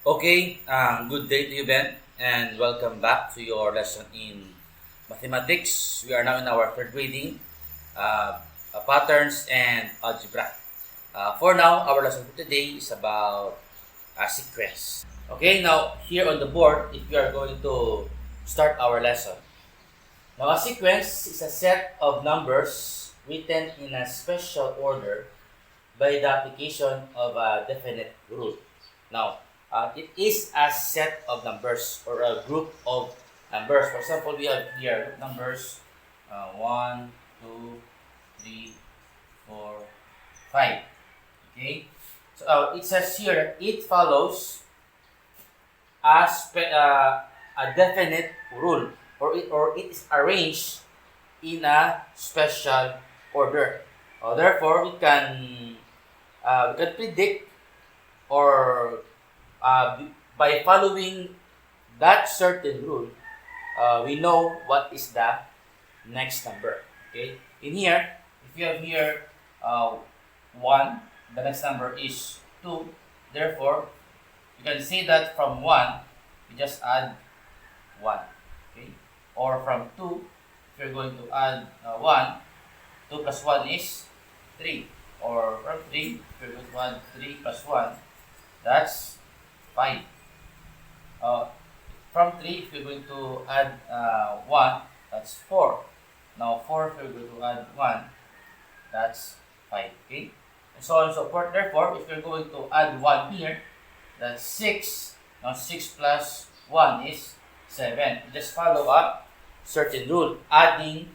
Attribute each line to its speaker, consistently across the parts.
Speaker 1: Okay, good day to you, Ben, and welcome back to your lesson in mathematics. We are now in our third reading, patterns and algebra. For now, our lesson for today is about sequence. Okay, now here on the board, if you are going to start our lesson. Now, a sequence is a set of numbers written in a special order by the application of a definite rule. Now, it is a set of numbers or a group of numbers. For example, we have here numbers 1, 2, 3, 4, 5. Okay? So it says here it follows a definite rule or it is arranged in a special order. Therefore, we can predict or by following that certain rule, we know what is the next number. Okay, in here, if you have here 1, the next number is 2. Therefore, you can say that from 1, you just add 1. Okay, or from 2, if you're going to add 1, 2 plus 1 is 3. Or from 3, if you're going to add 3 plus 1, that's 5. From 3, if you're going to add 1, that's 4. Now 4, if you're going to add 1, that's 5. Okay? And so on and so forth. Therefore, if you're going to add 1 here, that's 6. Now 6 plus 1 is 7. Just follow up certain rule, adding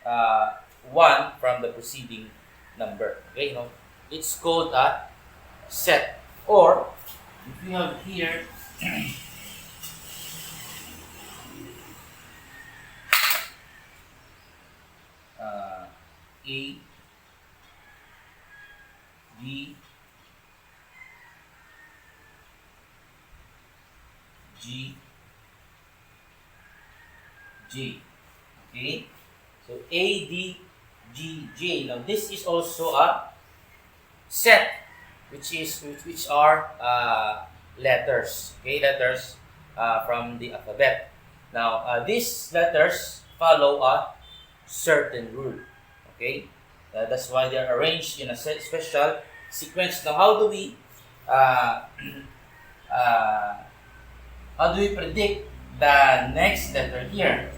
Speaker 1: 1 from the preceding number. Okay? Now, it's called a set. Or, if you have here A, B, G, J. Okay? So A, D, G, J. Now this is also a set, which are letters. Okay, letters from the alphabet. Now these letters follow a certain rule. Okay, that's why they're arranged in a special sequence. Now, how do we predict the next letter here?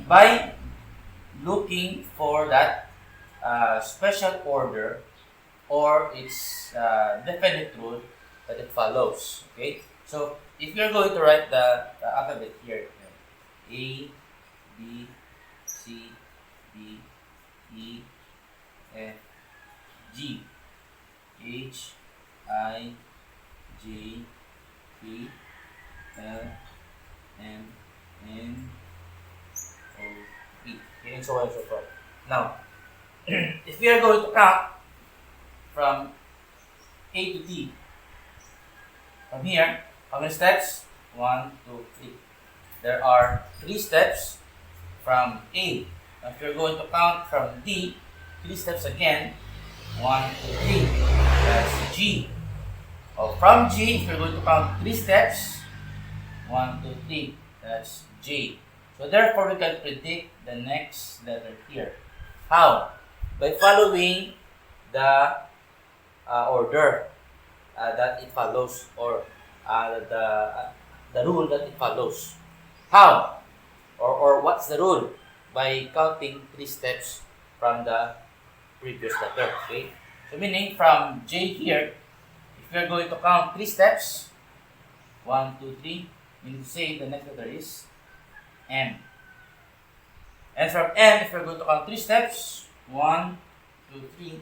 Speaker 1: By looking for that special order or its definite rule that it follows. Okay, so if you're going to write the alphabet here, A, B, C, D, E, F, G, H, I, J, K, L, M, N, O, P. Okay, and so on and so forth. Now, if we are going to count from A to D, from here, how many steps? 1, 2, 3. There are 3 steps from A. Now, if you're going to count from D, 3 steps again. 1, 2, 3. That's G. From G, if you're going to count 3 steps, 1, 2, 3. That's J. So therefore, we can predict the next letter here. How? By following the order that it follows, or the rule that it follows. How? Or what's the rule? By counting 3 steps from the previous letter. Okay? So meaning from J here, if you're going to count 3 steps, 1, 2, 3, meaning to say the next letter is M. And from M, if you're going to count 3 steps, 1, 2, 3,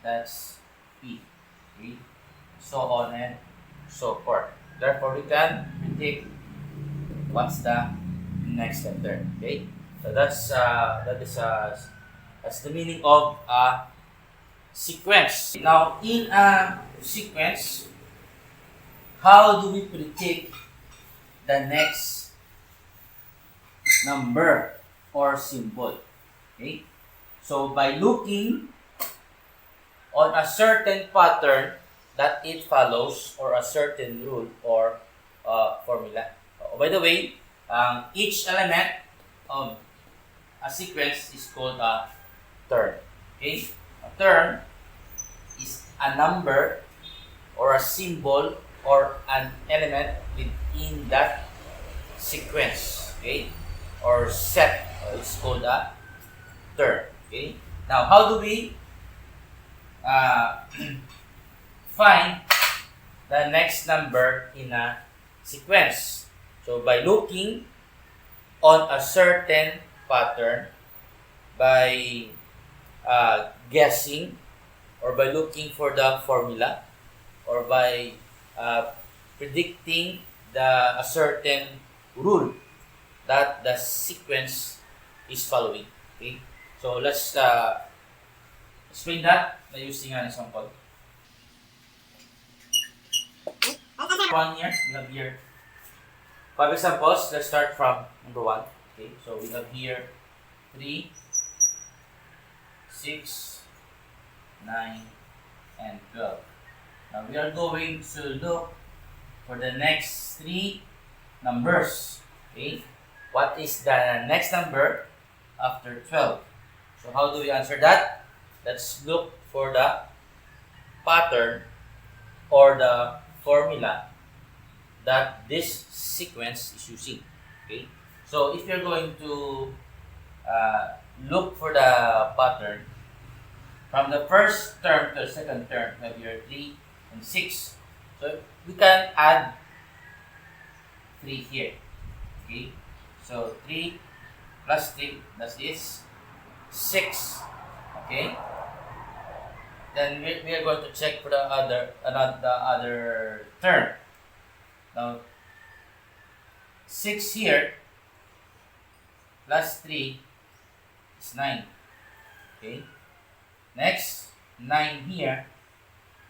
Speaker 1: that's P. Okay? So on and so forth. Therefore, we can predict what's the next letter. Okay? So that's the meaning of a sequence. Now, in a sequence, how do we predict the next number or symbol? Okay? So by looking on a certain pattern that it follows or a certain rule or formula. By the way, each element of a sequence is called a term. Okay? A term is a number or a symbol or an element within that sequence. Okay? Or set. It's called a term. Okay? Now, how do we find the next number in a sequence? So, by looking on a certain pattern, by guessing, or by looking for the formula, or by predicting a certain rule that the sequence is following. Okay? So let's explain that by using an example. One here, we have here 5 examples. Let's start from number 1. Okay, so we have here 3, 6, 9, and 12. Now we are going to look for the next 3 numbers. Okay, what is the next number after 12? So how do we answer that? Let's look for the pattern or the formula that this sequence is using. Okay, so if you're going to look for the pattern from the first term to the second term, we have here 3 and 6. So we can add 3 here. Okay, so 3 plus 3, that is 6. Okay, then we are going to check for the other term. Now 6 here plus 3 is 9. Okay, next 9 here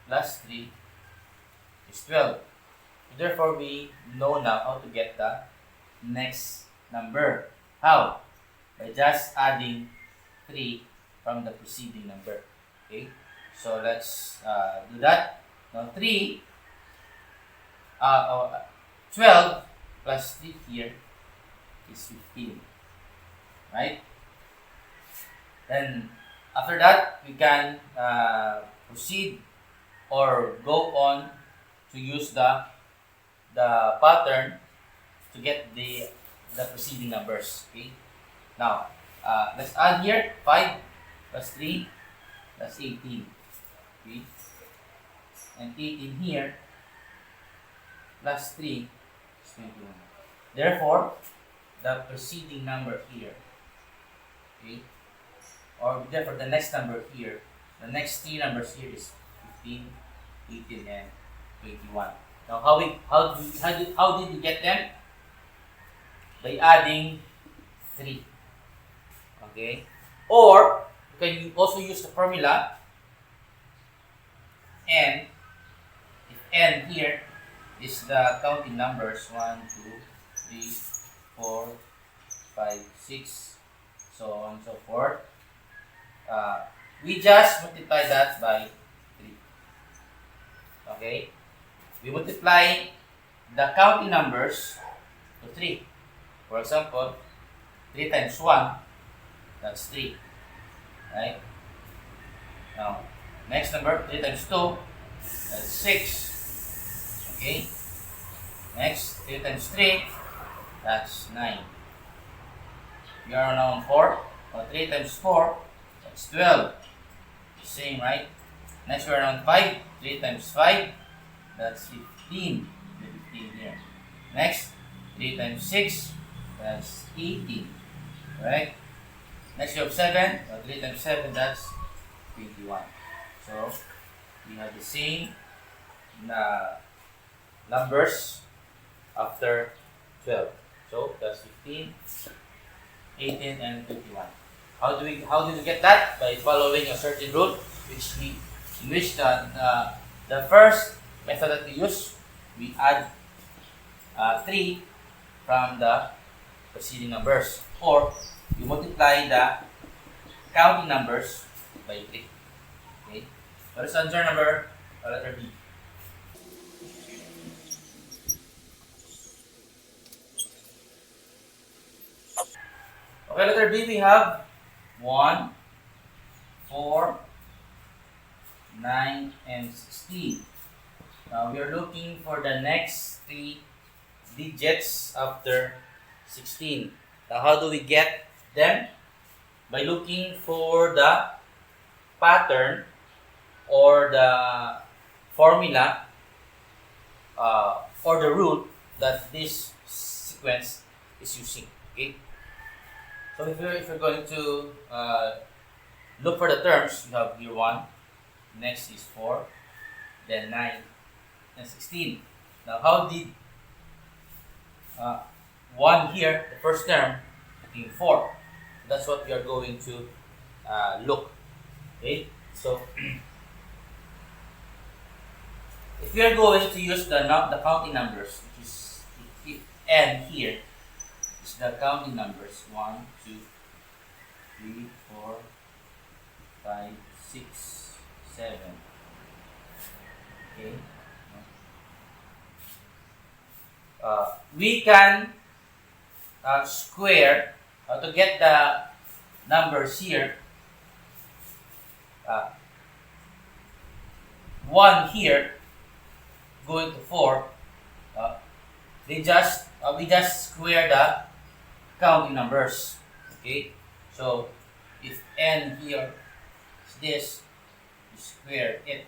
Speaker 1: plus 3 is 12. Therefore, we know now how to get the next number. How? By just adding 3 from the preceding number. Okay, so let's do that. Now 12 plus 3 here is 15. Right? Then after that, we can proceed or go on to use the pattern to get the preceding numbers. Okay. Now let's add here 5 plus 3 plus 18. Okay. And 18 here plus 3 is 21. Therefore, the preceding number here, okay, or therefore the next number here, the next 3 numbers here is 15, 18, and 21. Now, how did we get them? By adding 3. Okay, or you can also use the formula n. If n here is the counting numbers 1, 2, 3, 4, 5, 6, so on and so forth. We just multiply that by 3. Okay, we multiply the counting numbers to 3. For example, 3 times 1, that's 3. Right? Now, next number, 3 times 2, that's 6. Okay? Next, 3 times 3, that's 9. We are now on 4. So 3 times 4, that's 12. Same, right? Next, we are on 5. 3 times 5, that's 15. 15 here. Next, 3 times 6, that's 18. Right? Next, you have 7. So 3 times 7, that's 21. So, we have the same numbers after 12. So, that's 15, 18, and 21. How did we get that? By following a certain rule, in which the first method that we use, we add 3 from the preceding numbers, or you multiply the counting numbers by 3. Okay. What is answer number letter B? Okay, letter B, we have 1, 4, 9, and 16. Now we are looking for the next 3 digits after 16. Now how do we get them? By looking for the pattern or the formula or the rule that this sequence is using. Okay. So if you're going to look for the terms, you have here 1, next is 4, then 9, and 16. Now how did 1 here, the first term, became 4? That's what we are going to look. Okay, so if we are going to use the counting numbers, which is if n here is the counting numbers 1, 2, 3, 4, 5, 6, 7. Okay, we can square to get the numbers here. 1 here going to 4, we just square the counting numbers. Okay, so if n here is this, you square it.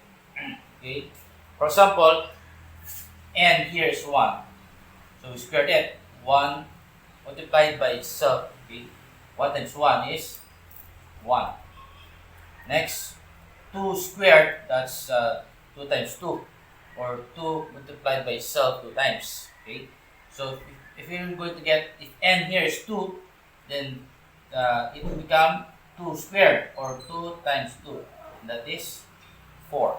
Speaker 1: Okay, for example, n here is 1, so we squared it. 1 multiplied by itself. Okay, 1 times 1 is 1. Next, 2 squared, that's 2 times 2, or 2 multiplied by itself 2 times. Okay, so if you're going to get, if n here is 2, then it will become 2 squared, or 2 times 2, and that is 4.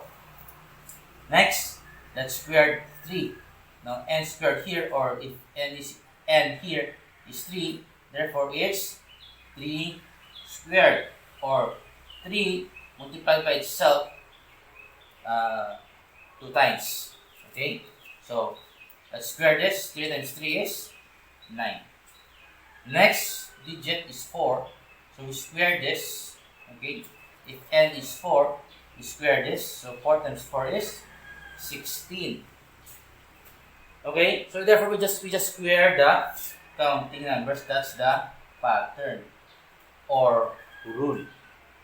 Speaker 1: Next, let's square 3. Now n squared here, or if n here is 3, therefore it's 3 squared, or 3 multiplied by itself 2 times. Okay, so let's square this. 3 times 3 is 9. Next digit is 4, so we square this. Okay, if n is 4, we square this, so 4 times 4 is 16. Okay, so therefore we just square the counting numbers. That's the pattern or rule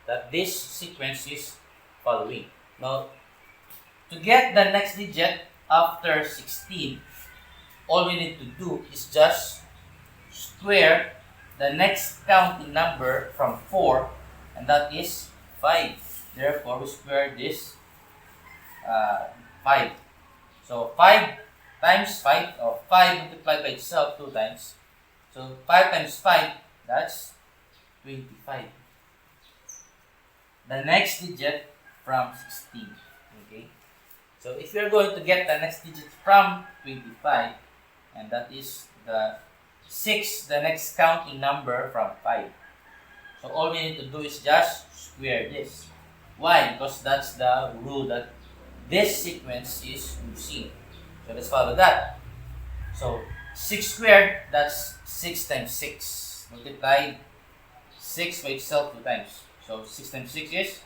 Speaker 1: that this sequence is following. Now, to get the next digit after 16, all we need to do is just square the next counting number from 4, and that is 5. Therefore, we square this 5. So 5 times 5, or 5 multiplied by itself 2 times. So 5 times 5, that's 25. The next digit from 16. Okay, so if you're going to get the next digit from 25, and that is the 6, the next counting number from 5. So all we need to do is just square this. Why? Because that's the rule that this sequence is using. So let's follow that. So 6 squared, that's 6 times 6. Multiplied 6 by itself 2 times. So 6 times 6 is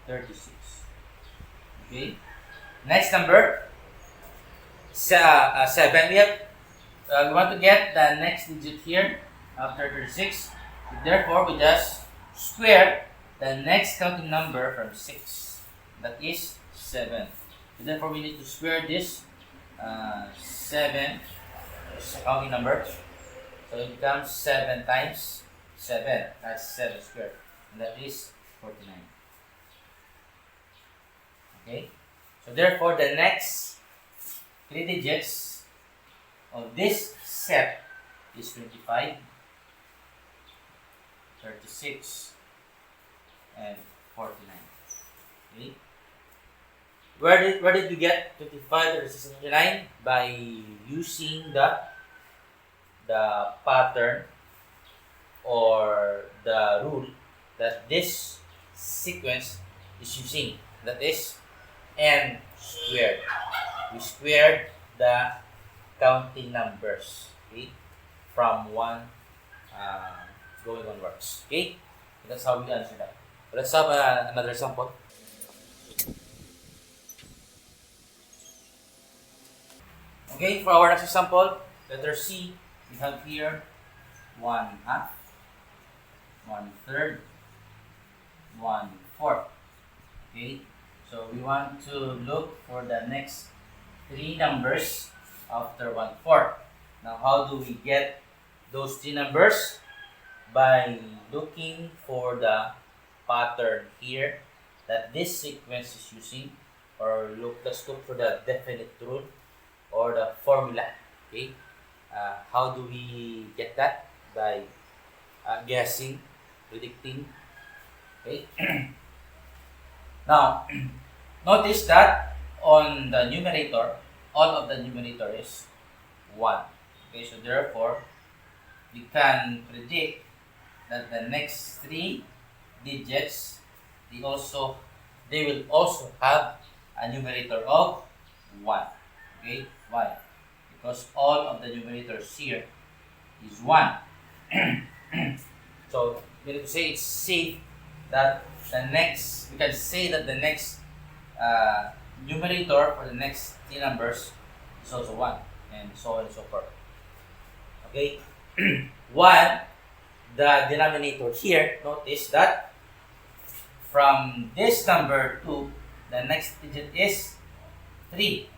Speaker 1: 36. Okay. Next number, 7. We want to get the next digit here after 36. Therefore, we just square the next counting number from 6. That is 7. So therefore, we need to square this 7. It's a counting number. So it becomes 7 times 7. That's 7 squared. And that is 49. Okay. So therefore, the next 3 digits of this set is 25, 36, and 49. Okay. Where did we get 25, 36, and 49? By using the pattern or the rule that this sequence is using. That is n squared. We squared the counting numbers, okay, from 1 going onwards. Okay? That's how we answer that. So let's have another example. Okay, for our next example, letter C, we have here 1/2, 1/3, 1/4. Okay, so we want to look for the next three numbers after 1/4. Now, how do we get those three numbers? By looking for the pattern here that this sequence is using, or let's look for the definite rule or the formula. Okay, how do we get that? By guessing, predicting. Okay. Now, notice that on the numerator, all of the numerator is 1. Okay, so therefore, we can predict that the next three digits, they will also have a numerator of 1. Okay, why? Because all of the numerators here is 1. So, we need to say it's safe that we can say that the next numerator for the next three numbers is also 1, and so on and so forth. Okay, 1, the denominator here, notice that from this number 2, the next digit is 3.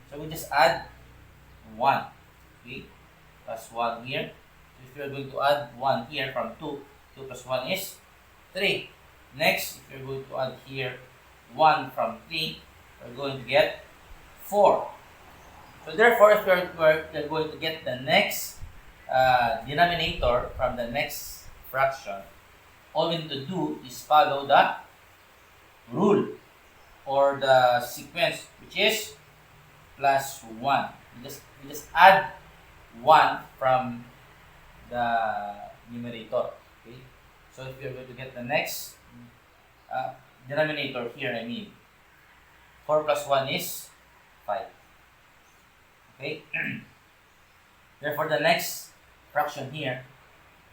Speaker 1: So we just add 1, okay, plus 1 here. So if you're going to add 1 here from 2, 2 plus 1 is 3. Next, if you're going to add here 1 from 3, we're going to get 4. So therefore, if you're going to get the next denominator from the next fraction, all we need to do is follow the rule or the sequence, which is plus 1. We just add 1 from the numerator. Okay? So if you're going to get the next denominator here, 4 plus 1 is 5. Okay? Therefore, the next fraction here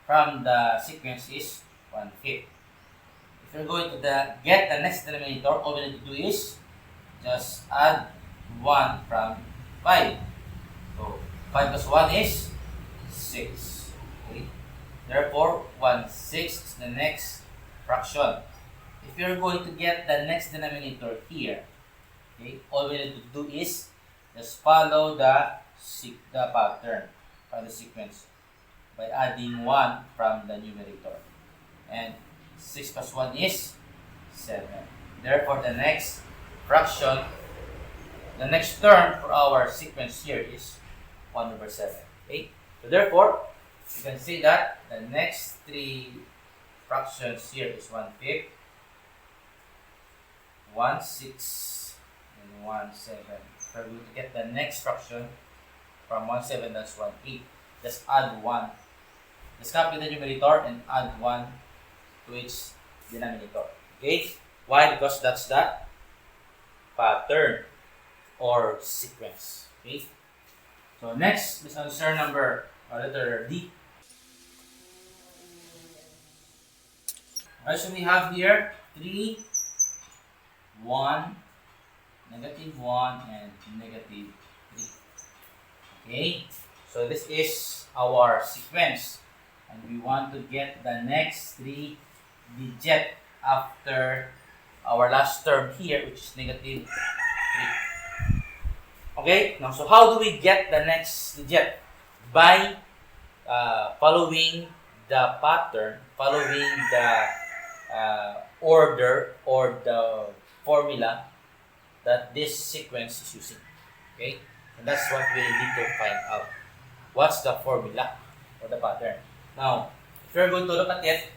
Speaker 1: from the sequence is 1/5. If you're going to get the next denominator, all we need to do is just add 1 from 5. So 5 plus 1 is 6. Okay? Therefore, 1/6 is the next fraction. If you're going to get the next denominator here, okay, all we need to do is just follow the pattern from the sequence by adding 1 from the numerator. And 6 plus 1 is 7. Therefore, the next fraction, the next term for our sequence here is 1/7. Okay? So therefore, you can say that the next three fractions here is 1/5, 1/6, and 1/7. So we're going to get the next fraction from 1/7, that's 1/8. Just add 1. Just copy the numerator and add 1 to its denominator. Okay? Why? Because that's the pattern or sequence. Okay? So next, let's answer letter D. Alright, so we have here 3, 1, -1, and -3. Okay? So this is our sequence. And we want to get the next 3 digit after our last term here, which is -3. Okay, now so how do we get the next digit? By following the pattern, following the order or the formula that this sequence is using. Okay, and that's what we need to find out. What's the formula or the pattern? Now, if you're going to look at it,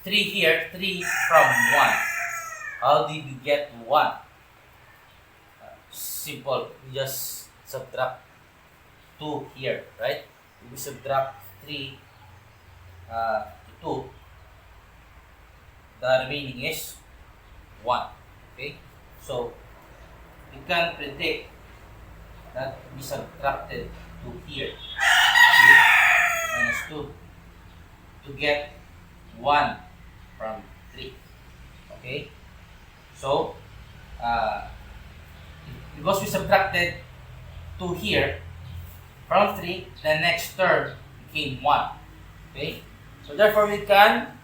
Speaker 1: 3 here, 3 from 1. How did we get 1? Simple. We just subtract 2 here, right? If we subtract 3 to 2, the remaining is 1. Okay? So, we can predict that we subtracted 2 here. Okay? minus 2 to get 1 from 3. Okay? So, because we subtracted 2 here from 3, the next term became 1. Okay? So therefore, we can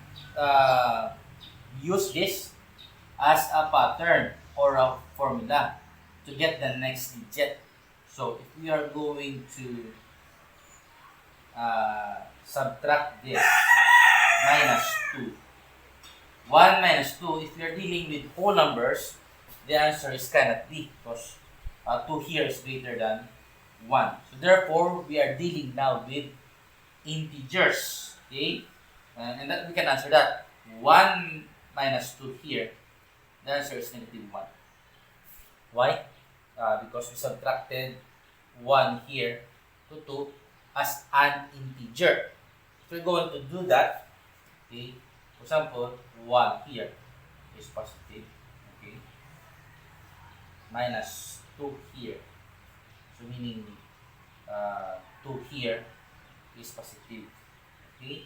Speaker 1: use this as a pattern or a formula to get the next digit. So if we are going to subtract this minus 2, 1 minus 2, if we are dealing with whole numbers, the answer is cannot be because 2 here is greater than 1. So therefore, we are dealing now with integers. Okay? And that we can answer that. 1 minus 2 here, the answer is negative 1. Why? Because we subtracted 1 here to 2 as an integer. If we're going to do that, okay, for example, 1 here is positive, okay, minus 2 here. So meaning 2 here is positive, okay.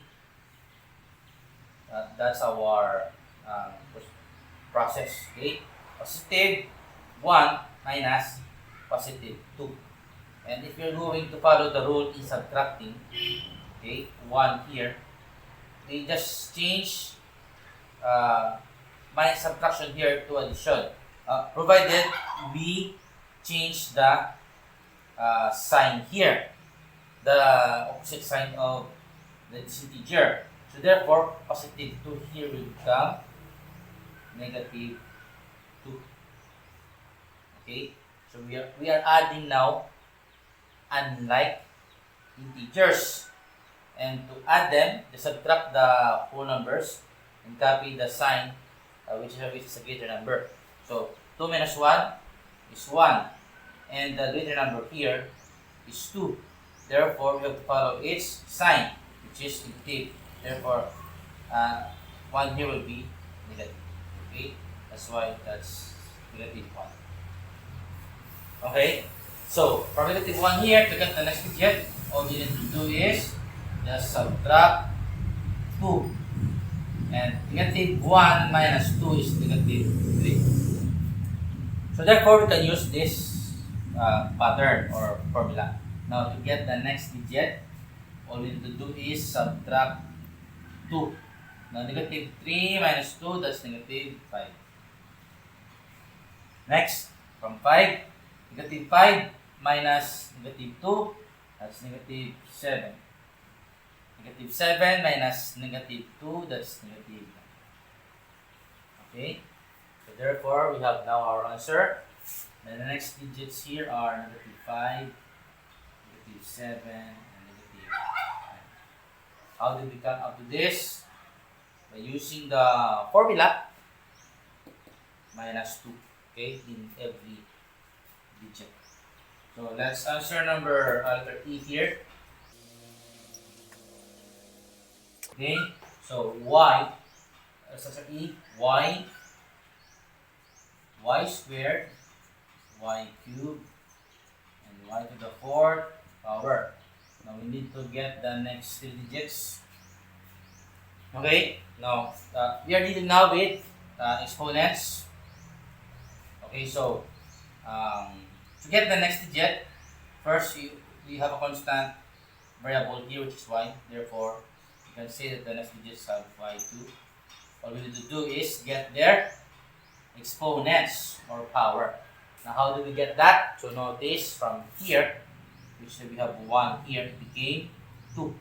Speaker 1: That's our process, okay. Positive 1 minus positive 2. And if you're going to follow the rule in subtracting, okay, 1 here, we just change my subtraction here to addition, provided we change the sign here, the opposite sign of the integer. So therefore, positive 2 here will become negative 2. Okay, so we are adding now unlike integers, and to add them, just subtract the whole numbers and copy the sign which is a greater number. So 2 minus 1 is 1, and the greater number here is 2. Therefore, we have to follow its sign, which is negative. Therefore, 1 here will be negative. Okay, that's why that's negative 1. Okay, so from negative 1 here to get the next digit, all we need to do is just subtract 2. And negative 1 minus 2 is negative 3. So therefore, we can use this pattern or formula. Now, to get the next digit, all we need to do is subtract 2. Now, negative 3 minus 2, that's negative 5. Next, from 5, negative 5 minus negative 2, that's negative 7. Negative 7 minus negative 2, that's negative 1. Okay? So therefore, we have now our answer. And the next digits here are negative 5, negative 7, and negative 9. How did we come up to this? By using the formula minus 2, okay, in every digit. So let's answer number letter E here. Okay, so y, answer E, y squared, y cubed, and y to the 4th power. Now we need to get the next 3 digits. Okay, now we are dealing now with exponents. Okay, so to get the next digit, first we have a constant variable here, which is y. Therefore, you can say that the next digits have y2. All we need to do is get their exponents or power. Now, how do we get that? So notice from here, which we have 1 here, it became 2.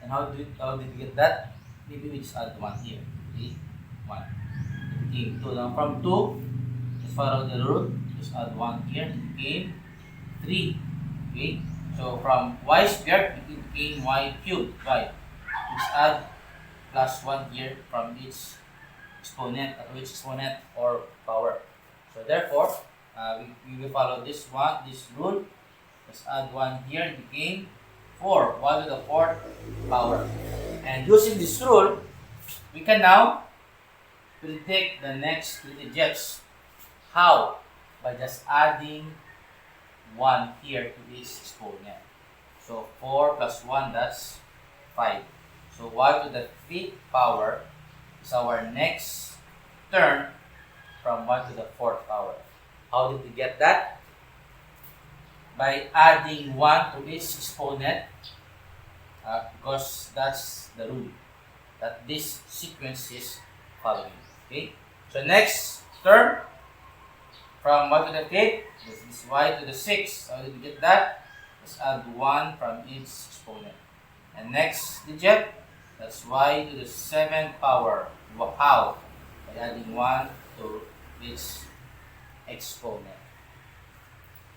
Speaker 1: And how did we get that? Maybe we just add 1 here. Okay, 1. It became 2. Now from 2, just follow the rule. Just add 1 here. It became 3. Okay. So from y squared, it became y cubed. Right. Just add plus 1 here from its exponent, or power. So therefore, we will follow this rule. Just add 1 here. It became 4, 1 to the 4th power. And using this rule, we can now predict the next 3 digits. How? By just adding 1 here to this exponent. So 4 plus 1, that's 5. So y to the 5th power is our next term from y to the 4th power. How did we get that? By adding 1 to each exponent, because that's the rule that this sequence is following. Okay? So next term from y to the 5th, this is y to the 6th. How did we get that? Let's add 1 from each exponent. And next digit, that's y to the 7th power. How? By adding 1 to each exponent.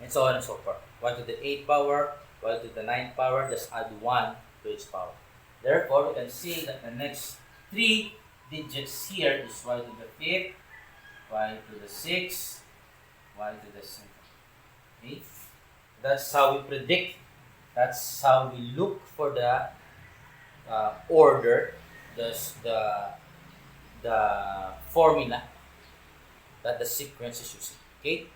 Speaker 1: And so on and so forth. Y to the 8th power, y to the 9th power, just add 1 to each power. Therefore, we can see that the next 3 digits here is y to the 5th, y to the 6th, y to the 7th. Okay? That's how we predict. That's how we look for the order, the formula that the sequence is using. Okay?